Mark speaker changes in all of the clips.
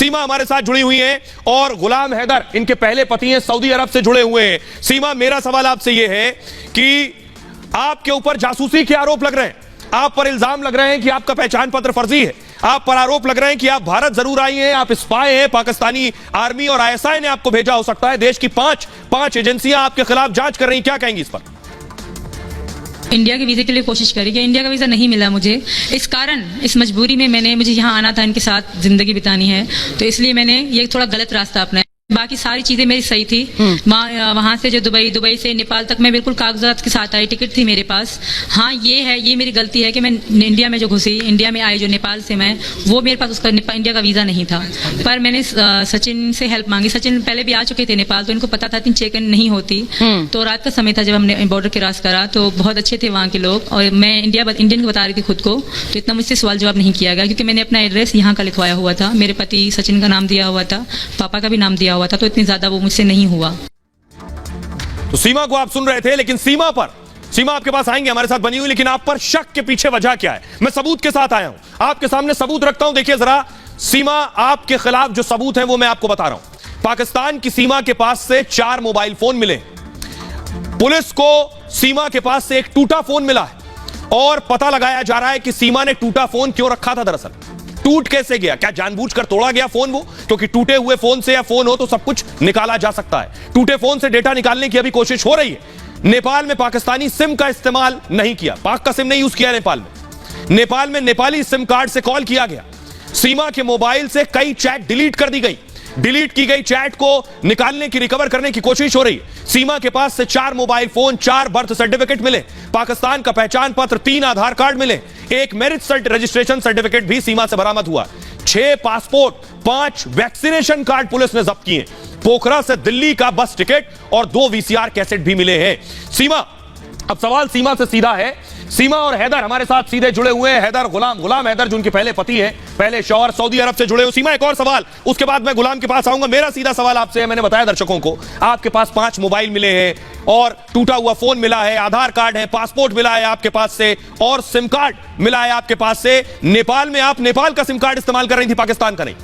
Speaker 1: सीमा हमारे साथ जुड़ी हुई हैं और गुलाम हैदर इनके पहले पति हैं, सऊदी अरब से जुड़े हुए हैं। सीमा, मेरा सवाल आपसे यह है कि आपके ऊपर जासूसी के आरोप लग रहे हैं, आप पर इल्जाम लग रहे हैं कि आपका पहचान पत्र फर्जी है, आप पर आरोप लग रहे हैं कि आप भारत जरूर आई हैं, आप स्पाई हैं, पाकिस्तानी आर्मी और आईएसआई ने आपको भेजा हो सकता है। देश की पांच एजेंसियां आपके खिलाफ जांच कर रही हैं, क्या कहेंगी इस पर?
Speaker 2: इंडिया के वीजे के लिए कोशिश करी कि इंडिया का वीजा नहीं मिला मुझे, इस कारण इस मजबूरी में मुझे यहाँ आना था, इनके साथ जिंदगी बितानी है, तो इसलिए मैंने ये थोड़ा गलत रास्ता अपनाया। बाकी सारी चीजें मेरी सही थी। वहां से जो दुबई से नेपाल तक मैं बिल्कुल कागजात के साथ आई, टिकट थी मेरे पास। हाँ, ये मेरी गलती है कि मैं इंडिया में जो घुसी, इंडिया में आई जो नेपाल से मैं, वो मेरे पास उसका इंडिया का वीजा नहीं था। पर मैंने सचिन से हेल्प मांगी। सचिन पहले भी आ चुके थे नेपाल, तो इनको पता था कि चेक इन नहीं होती। तो रात का समय था जब हमने बॉर्डर क्रॉस करा, तो बहुत अच्छे थे वहाँ के लोग और मैं इंडियन बता रही थी खुद को, तो इतना मुझसे सवाल जवाब नहीं किया गया क्योंकि मैंने अपना एड्रेस यहाँ का लिखवाया हुआ था, मेरे पति सचिन का नाम दिया हुआ था, पापा का भी नाम दिया हुआ था, तो इतनी ज्यादा वो मुझसे नहीं हुआ।
Speaker 1: तो सीमा को आप सुन रहे थे, लेकिन सीमा आपके पास आएंगे हमारे साथ बनी हुई, लेकिन आप पर शक के पीछे वजह क्या है? मैं सबूत के साथ आया हूं, आपके सामने सबूत रखता हूं। देखिए जरा सीमा, आपके खिलाफ जो सबूत है वो मैं आपको बता रहा हूं। पाकिस्तान की सीमा के पास से 4 मोबाइल फोन मिले, पुलिस को सीमा के पास से एक टूटा फोन मिला है और पता लगाया जा रहा है कि सीमा ने टूटा फोन क्यों रखा था। दरअसल टूट कैसे गया? क्या जानबूझकर तोड़ा गया फोन वो? क्योंकि टूटे हुए फोन से या फोन हो तो सब कुछ निकाला जा सकता है। टूटे फोन से डेटा निकालने की अभी कोशिश हो रही है। नेपाल में पाकिस्तानी सिम का इस्तेमाल नहीं किया, पाक का सिम नहीं यूज किया नेपाल में नेपाली सिम कार्ड से कॉल किया गया। सीमा के मोबाइल से कई चैट डिलीट कर दी गई, डिलीट की गई चैट को निकालने की, रिकवर करने की कोशिश हो रही है। सीमा के पास से 4 मोबाइल फोन, 4 बर्थ सर्टिफिकेट मिले, पाकिस्तान का पहचान पत्र, 3 आधार कार्ड मिले, एक मैरिज रजिस्ट्रेशन सर्टिफिकेट भी सीमा से बरामद हुआ, 6 पासपोर्ट, 5 वैक्सीनेशन कार्ड पुलिस ने जब्त किए, पोखरा से दिल्ली का बस टिकट और 2 वीसीआर कैसेट भी मिले हैं। सीमा, अब सवाल सीमा से सीधा है। सीमा और हैदर हमारे साथ सीधे जुड़े हुए हैं। हैदर गुलाम हैदर जो उनके पहले पति हैं, पहले शौहर, सऊदी अरब से जुड़े हुए। सीमा, एक और सवाल, उसके बाद मैं गुलाम के पास आऊंगा। मेरा सीधा सवाल आपसे है, मैंने बताया दर्शकों को, आपके पास 5 मोबाइल मिले हैं और टूटा हुआ फोन मिला है, आधार कार्ड है, पासपोर्ट मिला है आपके पास से और सिम कार्ड मिला है आपके पास से। नेपाल में आप नेपाल का सिम कार्ड इस्तेमाल कर रही थी, पाकिस्तान का नहीं?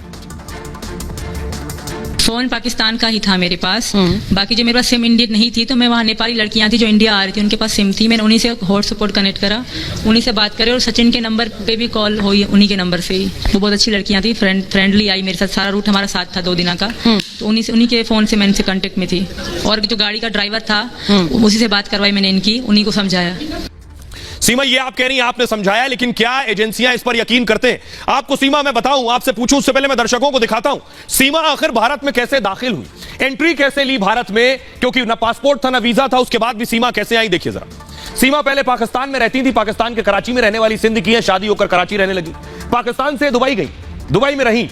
Speaker 2: फोन पाकिस्तान का ही था मेरे पास, बाकी जो मेरे पास सिम इंडियन नहीं थी, तो मैं वहाँ नेपाली लड़कियां थी जो इंडिया आ रही थी, उनके पास सिम थी, मैंने उन्हीं से हॉटस्पॉट कनेक्ट करा, उन्हीं से बात करी और सचिन के नंबर पे भी कॉल हुई, उन्हीं के नंबर से ही। वो बहुत अच्छी लड़कियां थी, फ्रेंडली आई मेरे साथ, सारा रूट हमारा साथ था 2 दिन का, तो उन्हीं के फोन से मैं इनसे कांटेक्ट में थी और जो गाड़ी का ड्राइवर था उसी से बात करवाई मैंने इनकी, उन्हीं को समझाया।
Speaker 1: सीमा, ये आप कह रही हैं आपने समझाया, लेकिन क्या एजेंसियां इस पर यकीन करते हैं? आपको सीमा मैं बताऊं, आपसे पूछूं उससे पहले मैं दर्शकों को दिखाता हूं सीमा आखिर भारत में कैसे दाखिल हुई, एंट्री कैसे ली भारत में, क्योंकि ना पासपोर्ट था ना वीजा था, उसके बाद भी सीमा कैसे आई? देखिए जरा। सीमा पहले पाकिस्तान में रहती थी, पाकिस्तान के कराची में रहने वाली सिंध की है, शादी होकर कराची रहने लगी, पाकिस्तान से दुबई गई, दुबई में रही,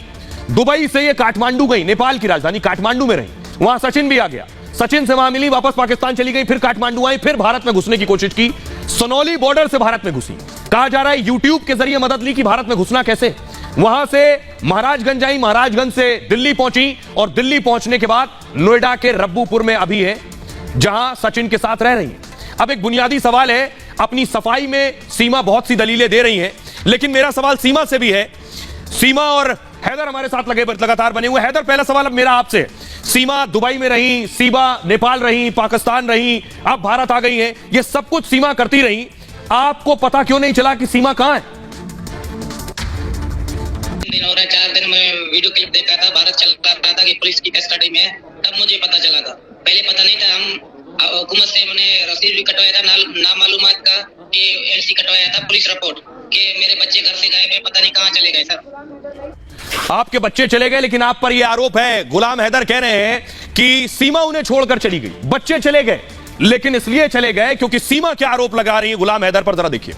Speaker 1: दुबई से ये काठमांडू गई, नेपाल की राजधानी काठमांडू में रही, वहां सचिन भी आ गया, सचिन से वहां मिली, वापस पाकिस्तान चली गई, फिर काठमांडू आई, फिर भारत में घुसने की कोशिश की, सोनौली बॉर्डर से भारत में घुसी। कहा जा रहा है यूट्यूब के जरिए मदद ली कि भारत में घुसना कैसे। वहां से महाराजगंज आई, महाराजगंज से दिल्ली पहुंची और दिल्ली पहुंचने के बाद नोएडा के रब्बूपुर में अभी है, जहां सचिन के साथ रह रही है। अब एक बुनियादी सवाल है, अपनी सफाई में सीमा बहुत सी दलीलें दे रही हैं, लेकिन मेरा सवाल सीमा से भी है। सीमा और हैदर हमारे साथ लगातार बने हुए। हैदर, पहला सवाल अब मेरा आपसे, सीमा दुबई में रही, सीमा नेपाल रही, पाकिस्तान रही, अब भारत आ गई हैं, ये सब कुछ सीमा करती रही, आपको पता क्यों नहीं चला कि सीमा कहां है?
Speaker 3: 4 दिन में वीडियो क्लिप देखा था, भारत चल रहा था कि पुलिस की कस्टडी में है, तब मुझे पता चला था। पहले पता नहीं था। हम हुकूमत से मैंने रसीद भी कटवाया था ना मालूमात का, कि एलसी कटवाया था, पुलिस रिपोर्ट कि मेरे बच्चे घर से गायब है, पता नहीं कहां चले गए सर।
Speaker 1: आपके बच्चे चले गए, लेकिन आप पर यह आरोप है, गुलाम हैदर कह रहे हैं कि सीमा उन्हें छोड़कर चली गई, बच्चे चले गए, लेकिन इसलिए चले गए क्योंकि सीमा क्या आरोप लगा रही है गुलाम हैदर पर। जरा देखिए,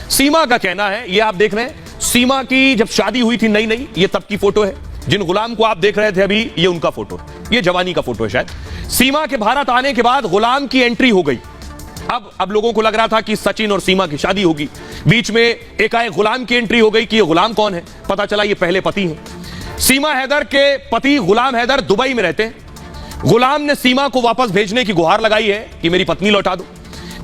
Speaker 1: सीमा का कहना है, ये आप देख रहे हैं, सीमा की जब शादी हुई थी नई, ये तब की फोटो है, जिन गुलाम को आप देख रहे थे अभी, ये उनका फोटो है, ये जवानी का फोटो है शायद। सीमा के भारत आने के बाद गुलाम की एंट्री हो गई। अब लोगों को लग रहा था कि सचिन और सीमा की शादी होगी, बीच में एकाएक गुलाम की एंट्री हो गई कि ये गुलाम कौन है, पता चला ये पहले पति हैं। सीमा हैदर के पति गुलाम हैदर दुबई में रहते हैं। गुलाम ने सीमा को वापस भेजने की गुहार लगाई है कि मेरी पत्नी लौटा दो।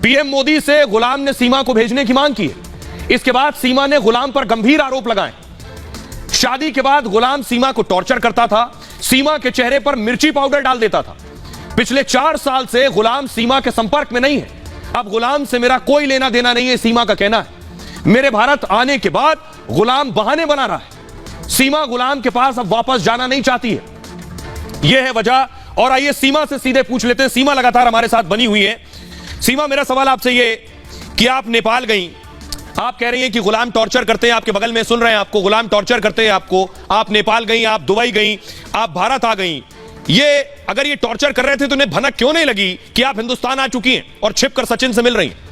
Speaker 1: पीएम मोदी से गुलाम ने सीमा को भेजने की मांग की है। इसके बाद सीमा ने गुलाम पर गंभीर आरोप लगाए। शादी के बाद गुलाम सीमा को टॉर्चर करता था, सीमा के चेहरे पर मिर्ची पाउडर डाल देता था। पिछले 4 साल से गुलाम सीमा के संपर्क में नहीं है। अब गुलाम से मेरा कोई लेना देना नहीं है, सीमा का कहना है। मेरे भारत आने के बाद गुलाम बहाने बना रहा है। सीमा गुलाम के पास अब वापस जाना नहीं चाहती है, यह है वजह। और आइए सीमा से सीधे पूछ लेते हैं, सीमा लगातार हमारे साथ बनी हुई है। सीमा, मेरा सवाल आपसे ये कि आप नेपाल गई, आप कह रही हैं कि गुलाम टॉर्चर करते हैं, आपके बगल में सुन रहे हैं आपको, गुलाम टॉर्चर करते हैं आपको। आप नेपाल गई, आप दुबई गई, आप भारत आ गई। ये अगर ये टॉर्चर कर रहे थे तो उन्हें भनक क्यों नहीं लगी कि आप हिंदुस्तान आ चुकी हैं और छिपकर सचिन से मिल रही हैं?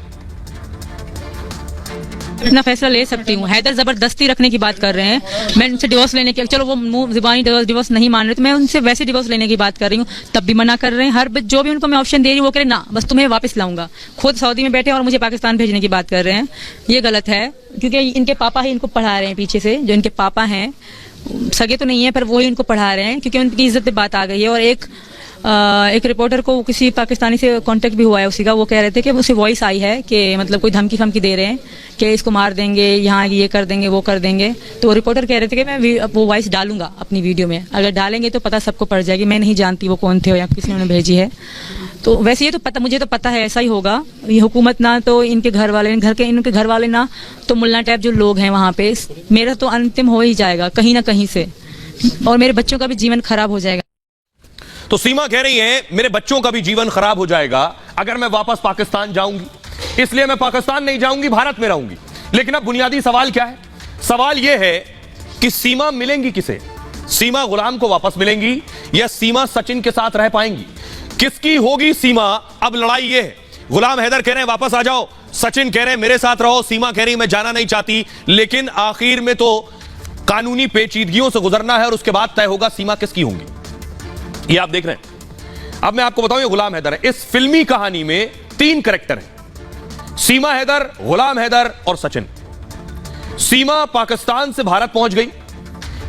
Speaker 2: अपना फैसला ले सकती हूँ। हैदर जबरदस्ती रखने की बात कर रहे हैं, मैं उनसे डिवोर्स लेने की, चलो वो मुंह जुबानी डिवोर्स नहीं मान रहे, तो मैं उनसे वैसे डिवोर्स लेने की बात कर रही हूँ, तब भी मना कर रहे हैं। हर जो भी उनको मैं ऑप्शन दे रही हूँ वो कह रहे ना बस तुम्हें वापस लाऊंगा। खुद सऊदी में बैठे और मुझे पाकिस्तान भेजने की बात कर रहे हैं। ये गलत है, क्योंकि इनके पापा ही इनको पढ़ा रहे हैं पीछे से। जो इनके पापा हैं, सगे तो नहीं है पर वो ही इनको पढ़ा रहे हैं, क्योंकि उनकी इज्जत पे बात आ गई है। और एक रिपोर्टर को किसी पाकिस्तानी से कांटेक्ट भी हुआ है उसी का, वो कह रहे थे कि उसे वॉइस आई है कि मतलब कोई धमकी फमकी दे रहे हैं कि इसको मार देंगे, यहाँ ये कर देंगे, वो कर देंगे। तो वो रिपोर्टर कह रहे थे कि मैं वो वॉइस डालूंगा अपनी वीडियो में, अगर डालेंगे तो पता सबको पड़ जाएगी। मैं नहीं जानती वो कौन थे या किसी ने भेजी है। तो वैसे ये तो पता, मुझे तो पता है ऐसा ही होगा। ये हुकूमत ना तो इनके घर वाले, इनके घर वाले ना तो मुल्ला टाइप जो लोग हैं वहाँ पे, मेरा तो अंतिम हो ही जाएगा कहीं ना कहीं से, और मेरे बच्चों का भी जीवन खराब हो जाएगा।
Speaker 1: तो सीमा कह रही है मेरे बच्चों का भी जीवन खराब हो जाएगा अगर मैं वापस पाकिस्तान जाऊंगी, इसलिए मैं पाकिस्तान नहीं जाऊंगी, भारत में रहूंगी। लेकिन अब बुनियादी सवाल क्या है? सवाल यह है कि सीमा मिलेंगी किसे? सीमा गुलाम को वापस मिलेंगी या सीमा सचिन के साथ रह पाएंगी? किसकी होगी सीमा? अब लड़ाई यह है, गुलाम हैदर कह रहे हैं वापस आ जाओ, सचिन कह रहे हैं मेरे साथ रहो, सीमा कह रही मैं जाना नहीं चाहती। लेकिन आखिर में तो कानूनी पेचीदगियों से गुजरना है और उसके बाद तय होगा सीमा किसकी होंगी। ये आप देख रहे हैं। अब मैं आपको बताऊं, ये गुलाम हैदर है। इस फिल्मी कहानी में 3 कैरेक्टर हैं, सीमा हैदर, गुलाम हैदर और सचिन। सीमा पाकिस्तान से भारत पहुंच गई,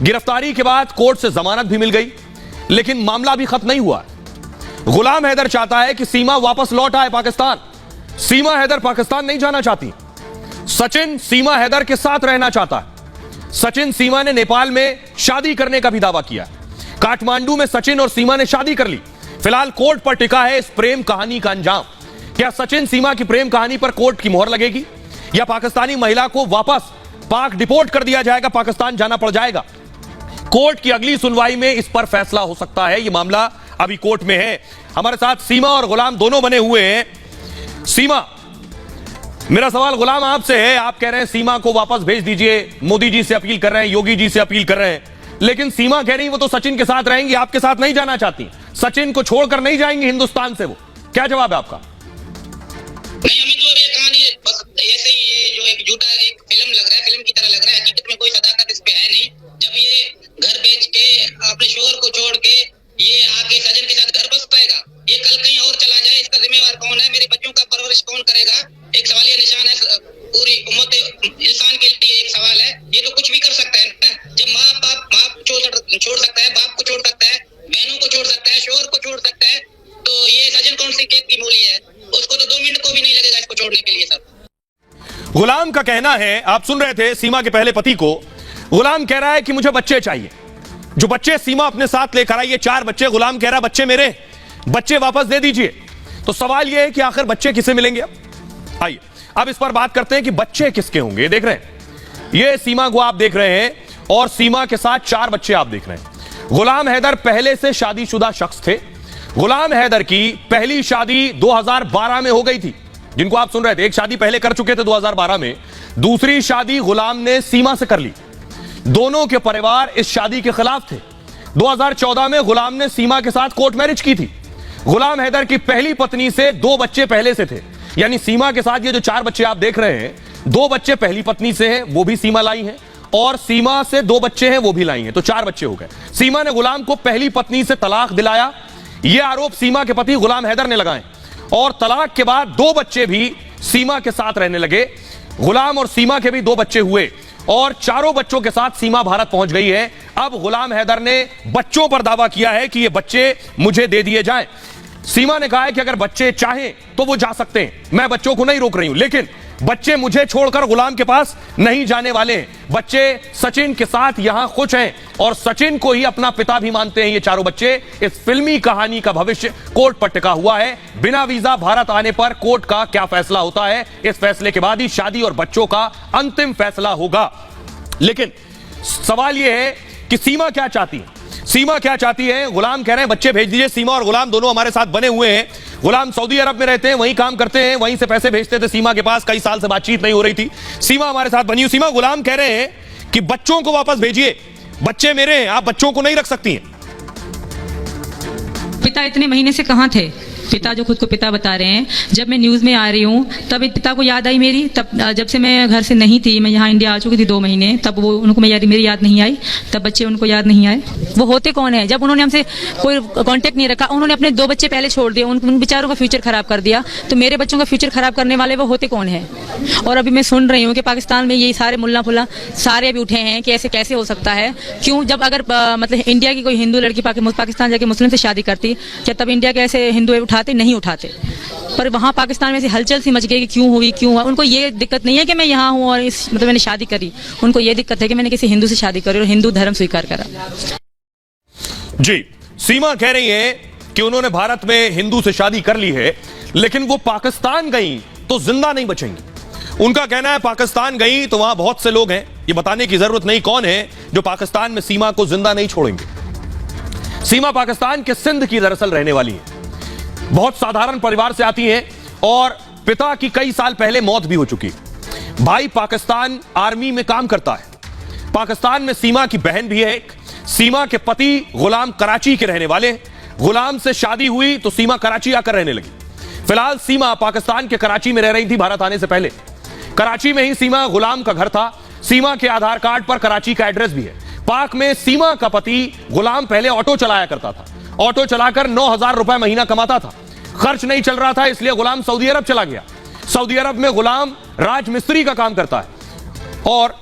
Speaker 1: गिरफ्तारी के बाद कोर्ट से जमानत भी मिल गई, लेकिन मामला भी खत्म नहीं हुआ। गुलाम हैदर चाहता है कि सीमा वापस लौट आए पाकिस्तान। सीमा हैदर पाकिस्तान नहीं जाना चाहती। सचिन सीमा हैदर के साथ रहना चाहता है। सचिन सीमा ने नेपाल में शादी करने का भी दावा किया। काठमांडू में सचिन और सीमा ने शादी कर ली। फिलहाल कोर्ट पर टिका है इस प्रेम कहानी का अंजाम। क्या सचिन सीमा की प्रेम कहानी पर कोर्ट की मोहर लगेगी या पाकिस्तानी महिला को वापस पाक डिपोर्ट कर दिया जाएगा, पाकिस्तान जाना पड़ जाएगा? कोर्ट की अगली सुनवाई में इस पर फैसला हो सकता है। यह मामला अभी कोर्ट में है। हमारे साथ सीमा और गुलाम दोनों बने हुए हैं। सीमा, मेरा सवाल गुलाम आपसे है। आप कह रहे हैं सीमा को वापस भेज दीजिए, मोदी जी से अपील कर रहे हैं, योगी जी से अपील कर रहे हैं, लेकिन सीमा कह रही वो तो सचिन के साथ रहेंगी, आपके साथ नहीं जाना चाहती, सचिन को छोड़कर नहीं जाएंगी हिंदुस्तान से। वो क्या जवाब है आपका?
Speaker 3: नहीं, हमें तो ये कहानी बस ऐसे ही, ये जो एक झूठा एक फिल्म लग रहा है, फिल्म की तरह लग रहा है। हकीकत में कोई सदाकत इस पे है नहीं। जब ये घर बेच के अपने शोहर को छोड़ के ये आके सजन के साथ घर बस पाएगा, ये कल कहीं और चला जाए, इसका जिम्मेवार कौन है? मेरे बच्चों का परवरिश कौन करेगा? एक सवालिया निशान है पूरी उम्मत इंसान के लिए। एक सवाल है, ये तो कुछ भी कर सकता है ना। जब बाप छोड़ सकता है, बाप को छोड़ सकता है, बहनों को छोड़ सकता है, शोहर को छोड़ सकता है, तो ये सजन कौन सी खेत की मूली है? उसको तो 2 मिनट को भी नहीं लगेगा इसको छोड़ने के लिए। सर,
Speaker 1: गुलाम का कहना है, आप सुन रहे थे सीमा के पहले पति को, गुलाम कह रहा है कि मुझे बच्चे चाहिए। जो बच्चे सीमा अपने साथ लेकर आई, ये 4 बच्चे, गुलाम कह रहा है बच्चे मेरे, बच्चे वापस दे दीजिए। तो सवाल यह है कि आखिर बच्चे किसे मिलेंगे? आइए अब इस पर बात करते हैं कि बच्चे किसके होंगे। देख रहे हैं, ये सीमा को आप देख रहे हैं और सीमा के साथ 4 बच्चे आप देख रहे हैं। गुलाम हैदर पहले से शादीशुदा शख्स थे। गुलाम हैदर की पहली शादी 2012 में हो गई थी, जिनको आप सुन रहे थे। एक शादी पहले कर चुके थे 2012 में, दूसरी शादी गुलाम ने सीमा से कर ली। दोनों के परिवार इस शादी के खिलाफ थे। 2014 में गुलाम ने सीमा के साथ कोर्ट मैरिज की थी। गुलाम हैदर की पहली पत्नी से 2 बच्चे पहले से थे, यानी सीमा के साथ ये जो 4 बच्चे आप देख रहे हैं, 2 बच्चे पहली पत्नी से हैं, वो भी सीमा लाई है, और सीमा से 2 बच्चे हैं, वो भी लाई हैं, तो 4 बच्चे हो गए। सीमा ने गुलाम को पहली पत्नी से तलाक दिलाया, ये आरोप सीमा के पति गुलाम हैदर ने लगाए, और तलाक के बाद 2 बच्चे भी सीमा के साथ रहने लगे। गुलाम और सीमा के भी 2 बच्चे हुए और चारों बच्चों के साथ सीमा भारत पहुंच गई है। अब गुलाम हैदर ने बच्चों पर दावा किया है कि ये बच्चे मुझे दे दिए जाएं। सीमा ने कहा है कि अगर बच्चे चाहें तो वो जा सकते हैं, मैं बच्चों को नहीं रोक रही हूं, लेकिन बच्चे मुझे छोड़कर गुलाम के पास नहीं जाने वाले हैं। बच्चे सचिन के साथ यहां खुश हैं और सचिन को ही अपना पिता भी मानते हैं ये चारों बच्चे। इस फिल्मी कहानी का भविष्य कोर्ट पर टिका हुआ है। बिना वीजा भारत आने पर कोर्ट का क्या फैसला होता है, इस फैसले के बाद ही शादी और बच्चों का अंतिम फैसला होगा। लेकिन सवाल यह है कि सीमा क्या चाहती है? सीमा क्या चाहती है? गुलाम कह रहे हैं बच्चे भेज दीजिए। सीमा और गुलाम दोनों हमारे साथ बने हुए हैं। गुलाम सऊदी अरब में रहते हैं, वहीं काम करते हैं, वहीं से पैसे भेजते थे सीमा के पास। कई साल से बातचीत नहीं हो रही थी, सीमा हमारे साथ बनी हुई। सीमा, गुलाम कह रहे हैं कि बच्चों को वापस भेजिए, बच्चे मेरे हैं, आप बच्चों को नहीं रख सकती हैं।
Speaker 2: पिता इतने महीने से कहाँ थे? पिता जो खुद को पिता बता रहे हैं, जब मैं न्यूज़ में आ रही हूँ तब पिता को याद आई मेरी। तब जब से मैं घर से नहीं थी, मैं यहाँ इंडिया आ चुकी थी 2 महीने, तब वो उनको मेरी याद नहीं आई। तब बच्चे उनको याद नहीं आए। वो होते कौन है? जब उन्होंने हमसे कोई कांटेक्ट नहीं रखा, उन्होंने अपने 2 बच्चे पहले छोड़ दिए, उन बेचारों का फ्यूचर खराब कर दिया। तो मेरे बच्चों का फ्यूचर खराब करने वाले वो होते कौन है? और अभी मैं सुन रही हूँ कि पाकिस्तान में ये सारे मुल्ला फुल्ला सारे अभी उठे हैं कि ऐसे कैसे हो सकता है। क्यों? जब अगर मतलब इंडिया की कोई हिंदू लड़की पाकिस्तान जाके मुस्लिम से शादी करती, क्या तब इंडिया के ऐसे हिंदू उठाते? नहीं उठाते। पर वहाँ पाकिस्तान में से हलचल सी मच गई कि क्यों हुई, क्यों हुआ। उनको ये दिक्कत नहीं है कि मैं यहाँ हूँ और मतलब मैंने शादी करी, उनको ये दिक्कत है कि मैंने किसी हिंदू से शादी करी और हिंदू धर्म स्वीकार करा।
Speaker 1: जी, सीमा कह रही है कि उन्होंने भारत में हिंदू से शादी कर ली है, लेकिन वो पाकिस्तान गई तो जिंदा नहीं बचेंगी। उनका कहना है पाकिस्तान गई तो वहां बहुत से लोग हैं, ये बताने की जरूरत नहीं कौन है, जो पाकिस्तान में सीमा को जिंदा नहीं छोड़ेंगे। सीमा पाकिस्तान के सिंध की दरअसल रहने वाली है, बहुत साधारण परिवार से आती हैं और पिता की कई साल पहले मौत भी हो चुकी है। भाई पाकिस्तान आर्मी में काम करता है। पाकिस्तान में सीमा की बहन भी है एक। सीमा के पति गुलाम कराची के रहने वाले। गुलाम से शादी हुई तो सीमा कराची आकर रहने लगी। फिलहाल सीमा पाकिस्तान के कराची में रह रही थी भारत आने से पहले। कराची में ही सीमा गुलाम का घर था। सीमा के आधार कार्ड पर कराची का एड्रेस भी है। पाक में सीमा का पति गुलाम पहले ऑटो चलाया करता था। ऑटो चलाकर 9,000 रुपए महीना कमाता था। खर्च नहीं चल रहा था, इसलिए गुलाम सऊदी अरब चला गया। सऊदी अरब में गुलाम राजमिस्त्री का काम करता है और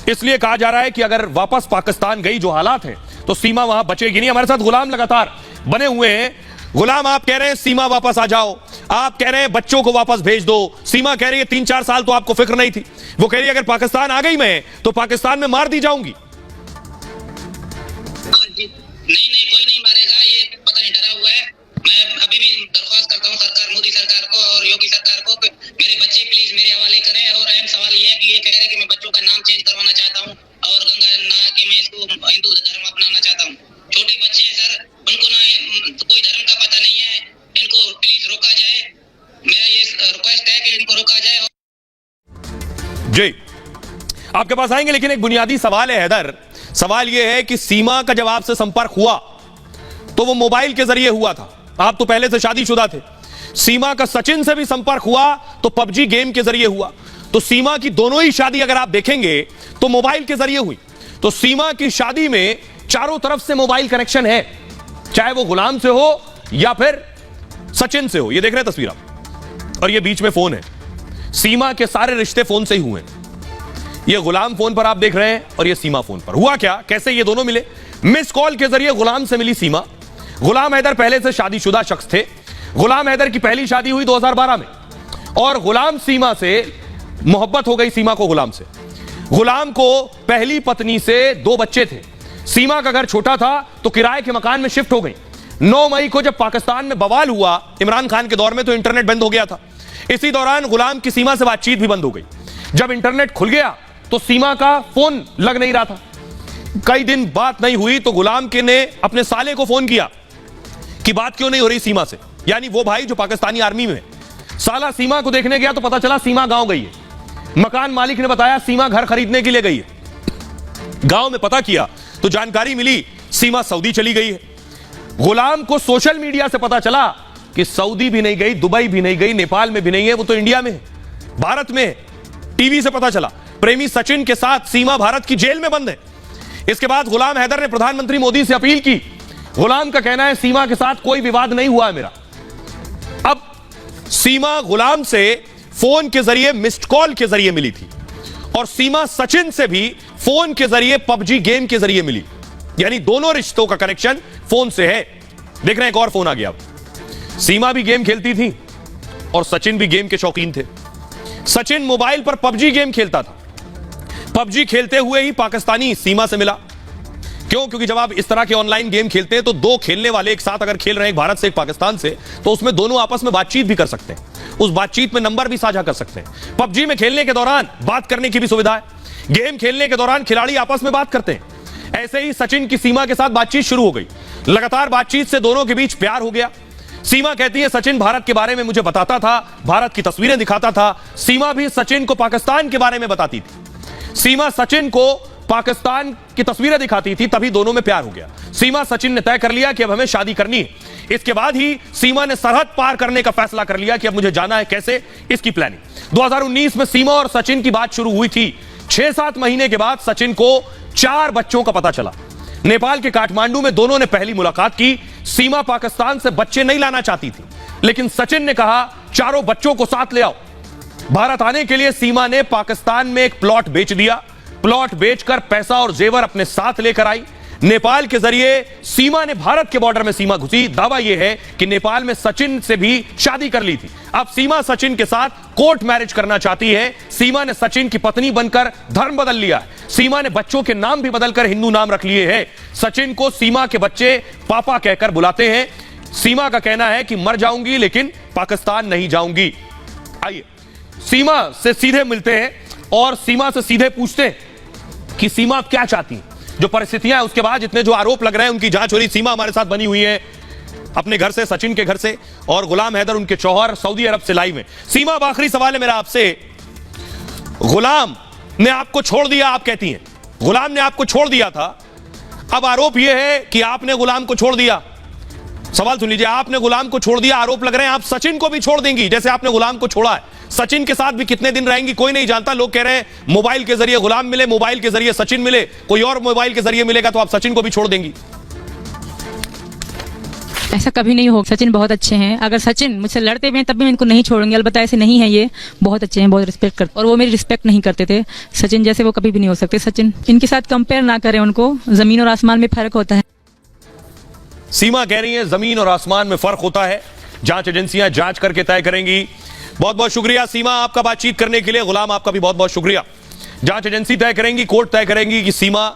Speaker 1: इसलिए कहा जा रहा है कि अगर वापस पाकिस्तान गई जो हालात है तो सीमा वहां बचेगी नहीं। हमारे साथ गुलाम लगातार बने हुए हैं। गुलाम, आप कह रहे हैं सीमा वापस आ जाओ, आप कह रहे हैं बच्चों को वापस भेज दो। सीमा कह रही है 3-4 साल तो आपको फिक्र नहीं थी। वो कह रही है अगर पाकिस्तान आ गई मैं तो पाकिस्तान में मार दी जाऊंगी।
Speaker 3: नहीं, कोई नहीं मारेगा, ये पता नहीं डरा हुआ है। मैं अभी भी दरख्वास्त करता हूँ सरकार, मोदी सरकार को और योगी सरकार को, मेरे बच्चे प्लीज मेरे हवाले करें। और अहम सवाल ये है कि ये कह रहे हैं कि मैं बच्चों का नाम चेंज करवाना चाहता हूँ और गंगा नहा के मैं इसको हिंदू धर्म अपनाना चाहता हूँ। छोटे बच्चे हैं सर, उनको ना कोई धर्म का पता नहीं है, इनको प्लीज रोका जाए। मेरा ये रिक्वेस्ट है कि इनको रोका जाए।
Speaker 1: जी, आपके पास आएंगे, लेकिन एक बुनियादी सवाल है हैदर। सवाल यह है कि सीमा का जब आपसे संपर्क हुआ तो वो मोबाइल के जरिए हुआ था, आप तो पहले से शादीशुदा थे। सीमा का सचिन से भी संपर्क हुआ तो पबजी गेम के जरिए हुआ। तो सीमा की दोनों ही शादी अगर आप देखेंगे तो मोबाइल के जरिए हुई। तो सीमा की शादी में चारों तरफ से मोबाइल कनेक्शन है, चाहे वो गुलाम से हो या फिर सचिन से हो। ये देख रहे हैं तस्वीर आप, और ये बीच में फोन है। सीमा के सारे रिश्ते फोन से ही हुए। ये गुलाम फोन पर आप देख रहे हैं और ये सीमा फोन पर। हुआ क्या, कैसे ये दोनों मिले? मिस कॉल के जरिए गुलाम से मिली सीमा। गुलाम हैदर पहले से शादीशुदा शख्स थे। गुलाम हैदर की पहली शादी हुई 2012 में और गुलाम सीमा से मोहब्बत हो गई। सीमा को गुलाम से, गुलाम को पहली पत्नी से 2 बच्चे थे। सीमा का घर छोटा था तो किराए के मकान में शिफ्ट हो गई। 9 मई को जब पाकिस्तान में बवाल हुआ इमरान खान के दौर में तो इंटरनेट बंद हो गया था। इसी दौरान गुलाम की सीमा से बातचीत भी बंद हो गई। जब इंटरनेट खुल गया तो सीमा का फोन लग नहीं रहा था। कई दिन बात नहीं हुई तो गुलाम के ने अपने साले को फोन किया कि बात क्यों नहीं हो रही सीमा से, यानी वो भाई जो पाकिस्तानी आर्मी में। साला सीमा को देखने गया तो पता चला सीमा गांव गई है। मकान मालिक ने बताया सीमा घर खरीदने के लिए गई है। गांव में पता किया तो जानकारी मिली सीमा सऊदी चली गई है। गुलाम को सोशल मीडिया से पता चला कि सऊदी भी नहीं गई, दुबई भी नहीं गई, नेपाल में भी नहीं है, वो तो इंडिया में है, भारत में है। टीवी से पता चला प्रेमी सचिन के साथ सीमा भारत की जेल में बंद है। इसके बाद गुलाम हैदर ने प्रधानमंत्री मोदी से अपील की। गुलाम का कहना है सीमा के साथ कोई विवाद नहीं हुआ है मेरा। अब सीमा गुलाम से फोन के जरिए मिस्ड कॉल के जरिए मिली थी और सीमा सचिन से भी फोन के जरिए पबजी गेम के जरिए मिली, यानी दोनों रिश्तों का कनेक्शन फोन से है। देख रहे हैं एक और फोन आ गया। सीमा भी गेम खेलती थी और सचिन भी गेम के शौकीन थे। सचिन मोबाइल पर पबजी गेम खेलता था। पबजी खेलते हुए ही पाकिस्तानी सीमा से मिला। क्यों? क्योंकि जब आप इस तरह के ऑनलाइन गेम खेलते हैं तो दो खेलने वाले एक साथ अगर खेल रहे हैं, एक भारत से एक पाकिस्तान से, तो उसमें दोनों आपस में बातचीत भी कर सकते हैं, उस बातचीत में नंबर भी साझा कर सकते हैं। पबजी में खेलने के दौरान बात करने की भी सुविधा है। गेम खेलने के दौरान खिलाड़ी आपस में बात करते हैं। ऐसे ही सचिन की सीमा के साथ बातचीत शुरू हो गई। लगातार बातचीत से दोनों के बीच प्यार हो गया। सीमा कहती है सचिन भारत के बारे में मुझे बताता था, भारत की तस्वीरें दिखाता था। सीमा भी सचिन को पाकिस्तान के बारे में बताती थी। सीमा सचिन को पाकिस्तान की तस्वीरें दिखाती थी, तभी दोनों में प्यार हो गया। सीमा सचिन ने तय कर लिया कि अब हमें शादी करनी है। इसके बाद ही सीमा ने सरहद पार करने का फैसला कर लिया कि अब मुझे जाना है। कैसे? इसकी प्लानिंग 2019 में सीमा और सचिन की बात शुरू हुई थी। 6-7 महीने के बाद सचिन को 4 बच्चों का पता चला। नेपाल के काठमांडू में दोनों ने पहली मुलाकात की। सीमा पाकिस्तान से बच्चे नहीं लाना चाहती थी, लेकिन सचिन ने कहा चारों बच्चों को साथ ले आओ। भारत आने के लिए सीमा ने पाकिस्तान में एक प्लॉट बेच दिया। प्लॉट बेचकर पैसा और जेवर अपने साथ लेकर आई। नेपाल के जरिए सीमा ने भारत के बॉर्डर में सीमा घुसी। दावा यह है कि नेपाल में सचिन से भी शादी कर ली थी। अब सीमा सचिन के साथ कोर्ट मैरिज करना चाहती है। सीमा ने सचिन की पत्नी बनकर धर्म बदल लिया है। सीमा ने बच्चों के नाम भी बदलकर हिंदू नाम रख लिए हैं। सचिन को सीमा के बच्चे पापा कहकर बुलाते हैं। सीमा का कहना है कि मर जाऊंगी लेकिन पाकिस्तान नहीं जाऊंगी। आइए सीमा से सीधे मिलते हैं और सीमा से सीधे पूछते हैं कि सीमा क्या चाहती है, जो परिस्थितियां हैं उसके बाद जितने जो आरोप लग रहे हैं उनकी जांच हो रही। सीमा हमारे साथ बनी हुई है अपने घर से, सचिन के घर से, और गुलाम हैदर उनके चौहर सऊदी अरब से लाइव है। सीमा, अब आखिरी सवाल है मेरा आपसे। गुलाम ने आपको छोड़ दिया, आप कहती हैं गुलाम ने आपको छोड़ दिया था। अब आरोप यह है कि आपने गुलाम को छोड़ दिया। सवाल सुन लीजिए, आपने गुलाम को छोड़ दिया, आरोप लग रहे हैं आप सचिन को भी छोड़ देंगी जैसे आपने गुलाम को छोड़ा है। सचिन के साथ भी कितने दिन रहेंगी कोई नहीं जानता। लोग कह रहे हैं मोबाइल के जरिए गुलाम मिले, मोबाइल के जरिए सचिन मिले, कोई और मोबाइल के जरिए मिलेगा तो आप सचिन को भी छोड़ देंगी?
Speaker 2: ऐसा कभी नहीं होगा। सचिन बहुत अच्छे हैं। अगर सचिन मुझसे लड़ते हुए तब भी मैं इनको नहीं छोड़ूंगी। अलबत्ता ऐसे नहीं है, ये बहुत अच्छे हैं, बहुत रिस्पेक्ट करते, और वो मेरी रिस्पेक्ट नहीं करते थे। सचिन जैसे वो कभी भी नहीं हो सकते। सचिन, इनके साथ कंपेयर ना करें, उनको जमीन और आसमान में फर्क होता है।
Speaker 1: सीमा कह रही है जमीन और आसमान में फर्क होता है। जांच एजेंसियां जांच करके तय करेंगी। बहुत बहुत शुक्रिया सीमा आपका बातचीत करने के लिए। गुलाम आपका भी बहुत बहुत शुक्रिया। जांच एजेंसी तय करेंगी, कोर्ट तय करेंगी कि सीमा